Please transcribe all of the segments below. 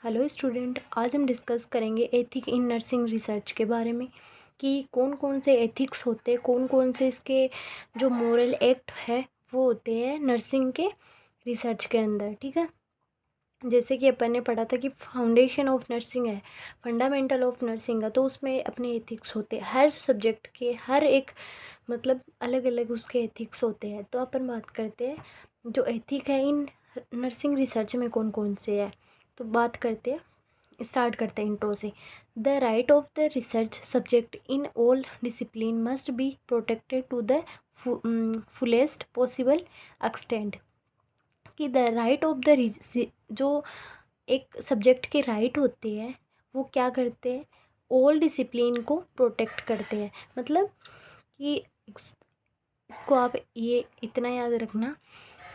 Hello student, आज हम discuss करेंगे एथिक इन नर्सिंग रिसर्च के बारे में कि कौन कौन से एथिक्स होते हैं, कौन कौन से इसके जो मोरल एक्ट है वो होते हैं नर्सिंग के रिसर्च के अंदर। ठीक है, जैसे कि अपन ने पढ़ा था कि फाउंडेशन ऑफ नर्सिंग है, फंडामेंटल ऑफ नर्सिंग है, तो उसमें अपने एथिक्स होते हैं। हर सब्जेक्ट के हर एक मतलब अलग अलग उसके एथिक्स होते हैं। तो अपन बात करते हैं जो एथिक है इन नर्सिंग रिसर्च में कौन कौन से है। तो बात करते हैं, स्टार्ट करते हैं इंट्रो से। The right of the research subject in all discipline must be protected to the fullest possible extent. कि द राइट ऑफ द जो एक सब्जेक्ट के राइट होते हैं वो क्या करते हैं, ऑल डिसिप्लिन को प्रोटेक्ट करते हैं। मतलब कि इसको आप ये इतना याद रखना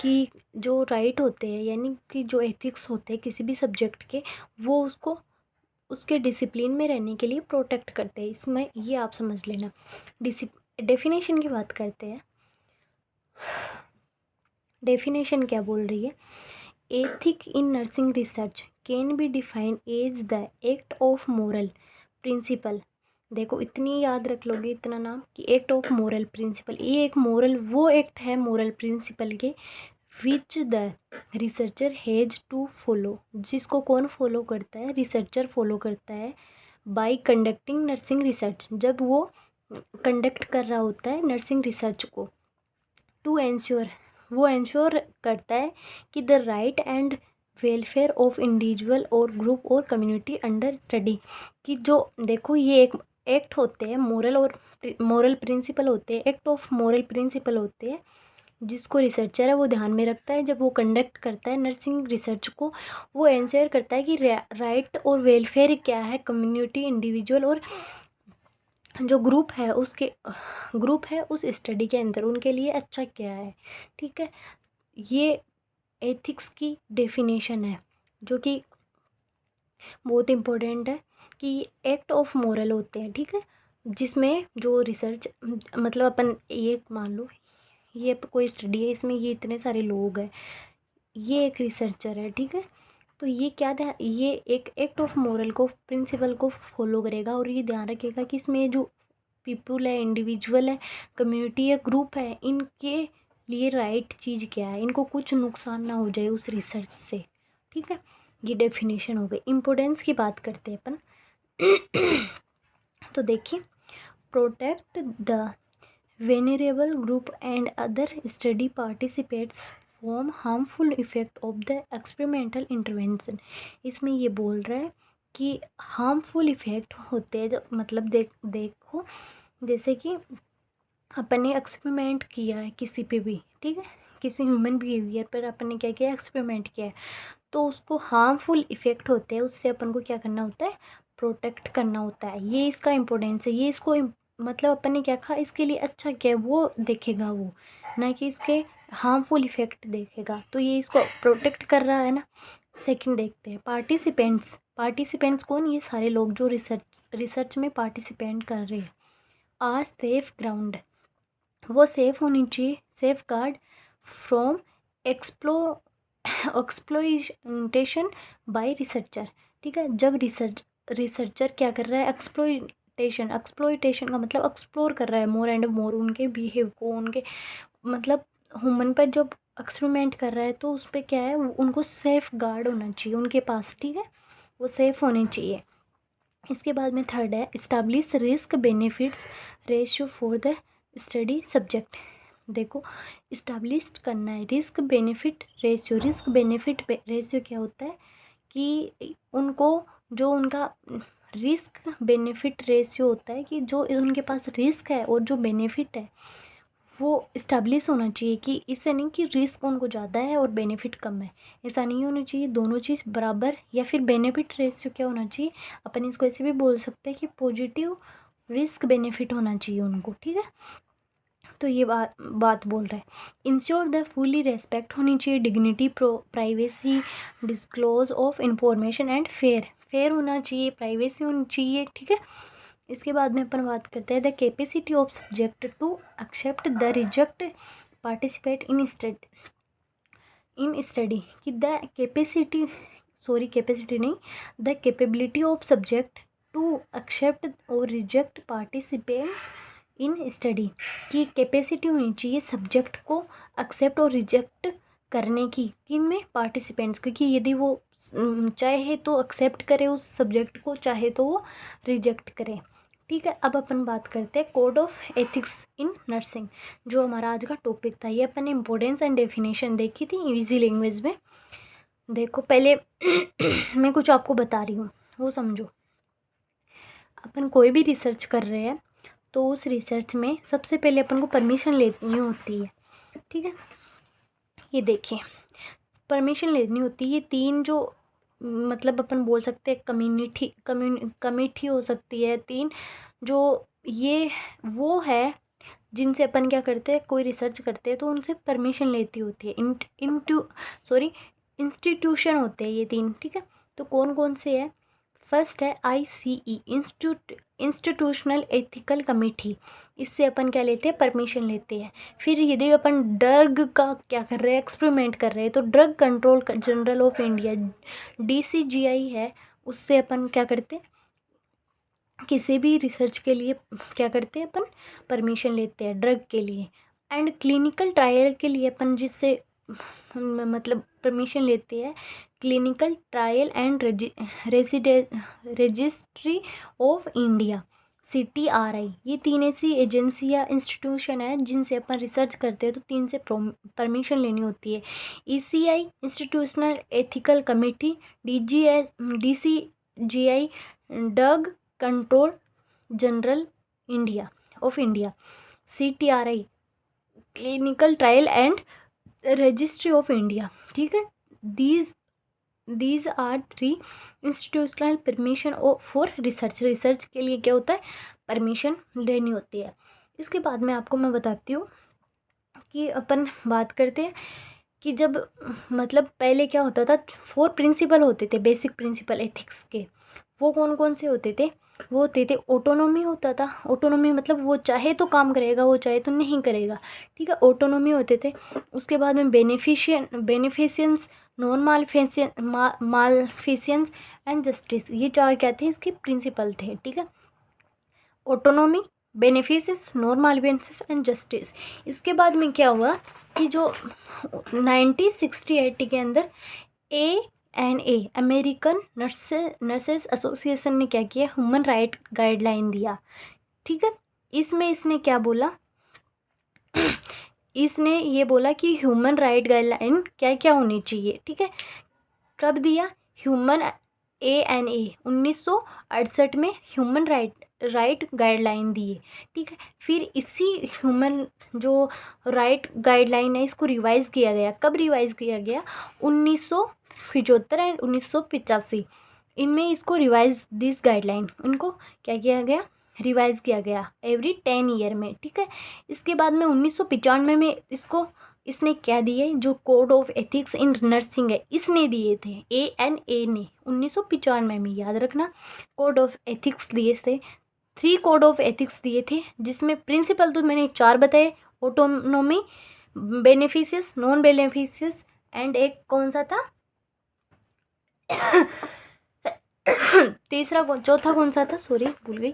कि जो राइट होते हैं यानी कि जो एथिक्स होते हैं किसी भी सब्जेक्ट के, वो उसको उसके डिसिप्लिन में रहने के लिए प्रोटेक्ट करते हैं। इसमें ये आप समझ लेना। डेफिनेशन की बात करते हैं। डेफिनेशन क्या बोल रही है, ethic in nursing research can be defined as the act of moral principle. देखो इतनी याद रख लोगे इतना नाम कि एक्ट ऑफ मोरल प्रिंसिपल, ये एक मोरल वो एक्ट है मोरल प्रिंसिपल के which the researcher has to follow, जिसको कौन फॉलो करता है, रिसर्चर फॉलो करता है बाय कंडक्टिंग नर्सिंग रिसर्च, जब वो कंडक्ट कर रहा होता है नर्सिंग रिसर्च को। टू एंश्योर, वो एंश्योर करता है कि the right and welfare of individual और ग्रुप और कम्युनिटी अंडर स्टडी। कि जो देखो ये एक एक्ट होते हैं मोरल और मोरल प्रिंसिपल होते हैं, एक्ट ऑफ मोरल प्रिंसिपल होते हैं जिसको रिसर्चर है वो ध्यान में रखता है जब वो कंडक्ट करता है नर्सिंग रिसर्च को। वो एंश्योर करता है कि राइट और वेलफेयर क्या है, कम्युनिटी इंडिविजुअल और जो ग्रुप है उस स्टडी के अंदर उनके लिए अच्छा क्या है। ठीक है, ये एथिक्स की डेफिनेशन है जो कि बहुत इम्पोर्टेंट है कि एक्ट ऑफ मोरल होते हैं। ठीक है, जिसमें जो रिसर्च मतलब अपन ये मान लो ये कोई स्टडी है, इसमें ये इतने सारे लोग हैं, ये एक रिसर्चर है। ठीक है, तो ये क्या ये एक एक्ट ऑफ मोरल को प्रिंसिपल को फॉलो करेगा और ये ध्यान रखेगा कि इसमें जो पीपल है, इंडिविजुअल है, कम्युनिटी है, ग्रुप है, इनके लिए राइट चीज़ क्या है, इनको कुछ नुकसान ना हो जाए उस रिसर्च से। ठीक है, ये डेफिनेशन हो गई। इम्पोर्टेंस की बात करते हैं अपन। तो देखिए, protect the venerable group and other study participates from harmful effect of the experimental intervention. इसमें ये बोल रहा है कि हार्मफुल इफेक्ट होते हैं, जब मतलब देखो जैसे कि अपन ने एक्सपेरिमेंट किया है किसी पे भी, ठीक है, किसी ह्यूमन बिहेवियर पर अपन ने क्या किया, एक्सपेरिमेंट किया है, तो उसको हार्मफुल इफ़ेक्ट होते हैं, उससे अपन को क्या करना होता है, प्रोटेक्ट करना होता है। ये इसका इम्पोर्टेंस है। ये इसको मतलब अपन ने क्या कहा, इसके लिए अच्छा क्या है वो देखेगा वो, ना कि इसके हार्मफुल इफ़ेक्ट देखेगा। तो ये इसको प्रोटेक्ट कर रहा है ना। सेकंड देखते हैं, पार्टिसिपेंट्स कौन, ये सारे लोग जो रिसर्च में पार्टिसिपेंट कर रहे हैं। आ सेफ ग्राउंड, वो सेफ होनी चाहिए, safeguard from exploitation by researcher. ठीक है, जब रिसर्चर क्या कर रहा है, एक्सप्लोइटेशन का मतलब एक्सप्लोर कर रहा है मोर एंड मोर उनके बिहेव को, उनके मतलब ह्यूमन पर जब एक्सपेरिमेंट कर रहा है तो उस पर क्या है, उनको सेफ गार्ड होना चाहिए उनके पास। ठीक है, वो सेफ होने चाहिए। इसके बाद में थर्ड है, establish risk benefits ratio for the study subject. देखो इस्टेब्लिश करना है risk benefit ratio. Risk benefit ratio क्या होता है कि उनको जो उनका रिस्क बेनिफिट रेशियो होता है कि जो उनके पास रिस्क है और जो बेनिफिट है वो इस्टेब्लिश होना चाहिए। कि इससे नहीं कि रिस्क उनको ज़्यादा है और बेनिफिट कम है, ऐसा नहीं होना चाहिए। दोनों चीज़ बराबर, या फिर बेनिफिट रेशियो क्या होना चाहिए, अपन इसको ऐसे भी बोल सकते हैं कि पॉजिटिव रिस्क बेनिफिट होना चाहिए उनको। ठीक है, तो ये बात बोल रहा है। इंश्योर द फुली रेस्पेक्ट होनी चाहिए dignity, privacy, disclose of information and fair होना चाहिए, प्राइवेसी होनी चाहिए। ठीक है, इसके बाद में अपन बात करते हैं the capacity of subject to accept the reject participate in study. कि द कैपेसिटी कैपेसिटी नहीं, the capability of subject to accept और रिजेक्ट पार्टिसिपेट इन स्टडी, की कैपेसिटी होनी चाहिए सब्जेक्ट को एक्सेप्ट और रिजेक्ट करने की, किन में, पार्टिसिपेंट्स, क्योंकि यदि वो चाहे तो एक्सेप्ट करे उस सब्जेक्ट को, चाहे तो वो रिजेक्ट करे। ठीक है, अब अपन बात करते हैं code of ethics in nursing, जो हमारा आज का टॉपिक था। ये अपन ने इम्पोर्टेंस एंड डेफिनेशन देखी थी इजी लैंग्वेज में। देखो पहले मैं कुछ आपको बता रही हूँ, वो समझो। अपन कोई भी रिसर्च कर रहे हैं तो उस रिसर्च में सबसे पहले अपन को परमिशन लेनी होती है। ठीक है, ये देखिए परमिशन लेनी होती है। ये तीन जो मतलब अपन बोल सकते हैं कमिटी हो सकती है, तीन जो ये वो है जिनसे अपन क्या करते हैं, कोई रिसर्च करते हैं तो उनसे परमिशन लेती होती है। इंस्टीट्यूशन होते हैं ये तीन। ठीक है, तो कौन कौन से है? फर्स्ट है ICE, इंस्टीट्यूशनल एथिकल कमेटी। इससे अपन क्या लेते हैं, परमिशन लेते हैं। फिर यदि अपन ड्रग का क्या कर रहे हैं, एक्सपेरिमेंट कर रहे हैं, तो drug control general of India DCGI है, उससे अपन क्या करते हैं, किसी भी रिसर्च के लिए क्या करते हैं अपन, परमिशन लेते हैं ड्रग के लिए। एंड क्लिनिकल ट्रायल के लिए अपन जिससे मतलब परमिशन लेते हैं, clinical trial and registry of India CTRI। ये तीन ऐसी एजेंसी या इंस्टीट्यूशन है जिनसे अपन रिसर्च करते हैं तो तीन से परमिशन लेनी होती है। ECI, institutional ethical committee, DCGI, drug control general India of India, CTRI, clinical trial and registry of India. ठीक है, these are 3 institutional permission for research के लिए क्या होता है, परमिशन लेनी होती है। इसके बाद में आपको मैं बताती हूँ कि अपन बात करते हैं कि जब मतलब पहले क्या होता था, 4 प्रिंसिपल होते थे, बेसिक प्रिंसिपल एथिक्स के। वो कौन कौन से होते थे? वो होते थे ऑटोनॉमी होता था। ऑटोनॉमी मतलब वो चाहे तो काम करेगा, वो चाहे तो नहीं करेगा। ठीक है, ऑटोनॉमी होते थे। उसके बाद में बेनिफिशियंस, नॉन मालफिशियंस एंड जस्टिस। ये 4 क्या थे, इसके प्रिंसिपल थे। ठीक है, ऑटोनॉमी, बेनिफिशियंस, नॉन मालफिशियंस एंड जस्टिस। इसके बाद में क्या हुआ कि जो 1968 के अंदर ANA, अमेरिकन नर्सेस एसोसिएशन ने क्या किया, ह्यूमन राइट गाइडलाइन दिया। ठीक है, इसमें इसने क्या बोला, इसने ये बोला कि ह्यूमन राइट गाइडलाइन क्या क्या होनी चाहिए। ठीक है, कब दिया, ह्यूमन ANA 1968 में ह्यूमन राइट गाइडलाइन दिए। ठीक है, फिर इसी ह्यूमन जो राइट गाइडलाइन है इसको रिवाइज़ किया गया। कब रिवाइज़ किया गया, 1975 एंड 1985, इनमें इसको रिवाइज दिस गाइडलाइन, इनको क्या किया गया, रिवाइज़ किया गया एवरी 10 ईयर में। ठीक है, इसके बाद में 1995 में इसने क्या दिए, जो code of ethics in nursing है इसने दिए थे, ANA ने 1995 में, याद रखना। कोड ऑफ एथिक्स दिए थे, 3 कोड ऑफ एथिक्स दिए थे, जिसमें प्रिंसिपल तो मैंने 4 बताए, ऑटोनॉमी, बेनिफिशियस, नॉन बेनिफिशियस एंड एक कौन सा था चौथा कौन सा था, सॉरी भूल गई,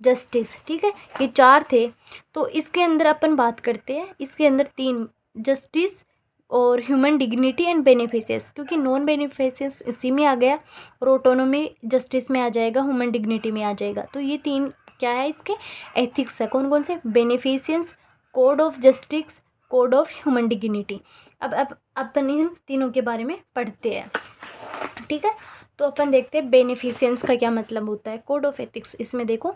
जस्टिस। ठीक है, ये 4 थे। तो इसके अंदर अपन बात करते हैं, इसके अंदर 3 जस्टिस और ह्यूमन डिग्निटी एंड बेनिफिशियस, क्योंकि नॉन बेनिफिशियस इसी में आ गया और ऑटोनॉमी जस्टिस में आ जाएगा, ह्यूमन डिग्निटी में आ जाएगा। तो ये 3 क्या है, इसके एथिक्स है। कौन कौन से, beneficiaries, code of justice, code of human dignity. अब अपन इन तीनों के बारे में पढ़ते हैं। ठीक है, तो अपन देखते हैं बेनिफिशियंस का क्या मतलब होता है। कोड ऑफ एथिक्स, इसमें देखो,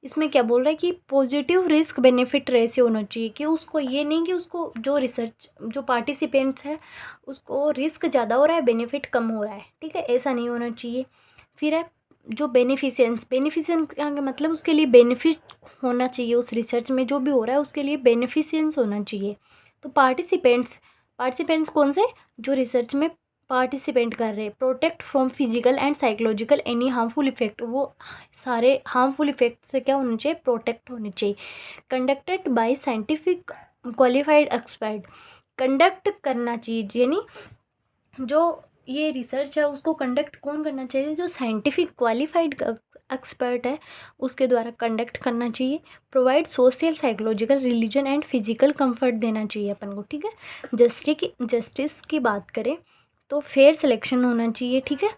इसमें क्या बोल रहा है कि पॉजिटिव रिस्क बेनिफिट रेशियो होना चाहिए, कि उसको ये नहीं कि उसको जो पार्टिसिपेंट्स है उसको रिस्क ज़्यादा हो रहा है, बेनिफिट कम हो रहा है। ठीक है, ऐसा नहीं होना चाहिए। फिर है जो बेनिफिशियंस का मतलब उसके लिए बेनिफिट होना चाहिए, उस रिसर्च में जो भी हो रहा है उसके लिए बेनिफिशियंस होना चाहिए। तो पार्टिसिपेंट्स कौन से, जो रिसर्च में पार्टिसिपेंट कर रहे हैं, protect from physical and psychological any harmful effect, वो सारे हार्मफुल इफेक्ट से क्या होना चाहिए, प्रोटेक्ट होने चाहिए। Conducted by scientific qualified expert, conduct करना चाहिए, यानी जो ये रिसर्च है उसको कंडक्ट कौन करना चाहिए, जो साइंटिफिक क्वालिफाइड एक्सपर्ट है उसके द्वारा कंडक्ट करना चाहिए। Provide social, psychological, religion and physical comfort देना चाहिए अपन को, ठीक है। जस्टिस की बात करें तो फेयर सिलेक्शन होना चाहिए, ठीक है।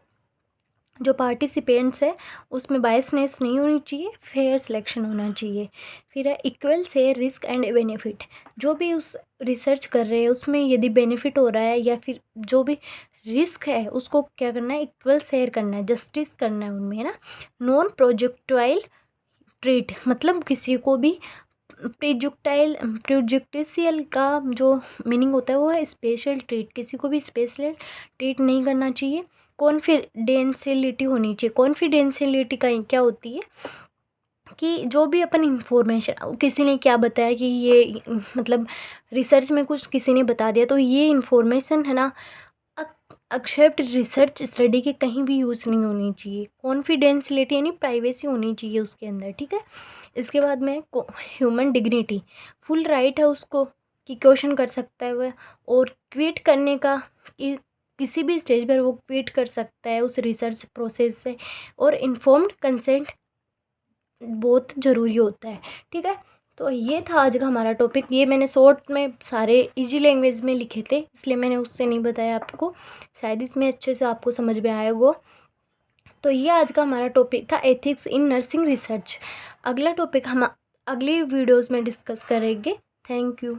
जो पार्टिसिपेंट्स है उसमें बायसनेस नहीं होनी चाहिए, फेयर सिलेक्शन होना चाहिए। फिर है equal share risk and benefit, जो भी उस रिसर्च कर रहे हैं उसमें यदि बेनिफिट हो रहा है या फिर जो भी रिस्क है उसको क्या करना है, इक्वल शेयर करना है, जस्टिस करना है उनमें, है ना। नॉन प्रोजेक्टाइल ट्रीट, मतलब किसी को भी प्रेजुडिशियल का जो मीनिंग होता है वो है स्पेशल ट्रीट, किसी को भी स्पेशल ट्रीट नहीं करना चाहिए। कॉन्फिडेंशियलिटी होनी चाहिए। कॉन्फिडेंशियलिटी का क्या होती है कि जो भी अपन इंफॉर्मेशन, किसी ने क्या बताया कि ये मतलब रिसर्च में कुछ किसी ने बता दिया तो ये इंफॉर्मेशन है ना एक्सेप्ट रिसर्च स्टडी के कहीं भी यूज़ नहीं होनी चाहिए। कॉन्फिडेंशियलिटी यानी प्राइवेसी होनी चाहिए उसके अंदर, ठीक है। इसके बाद में ह्यूमन डिग्निटी, फुल राइट है उसको कि क्वेश्चन कर सकता है वह, और क्विट करने का किसी भी स्टेज पर वो क्विट कर सकता है उस रिसर्च प्रोसेस से। और इन्फॉर्म्ड कंसेंट बहुत ज़रूरी होता है, ठीक है। तो ये था आज का हमारा टॉपिक। ये मैंने शॉर्ट में सारे इजी लैंग्वेज में लिखे थे इसलिए मैंने उससे नहीं बताया आपको, शायद इसमें अच्छे से आपको समझ में आया होगा। तो ये आज का हमारा टॉपिक था एथिक्स इन नर्सिंग रिसर्च। अगला टॉपिक हम अगली वीडियोस में डिस्कस करेंगे। Thank you.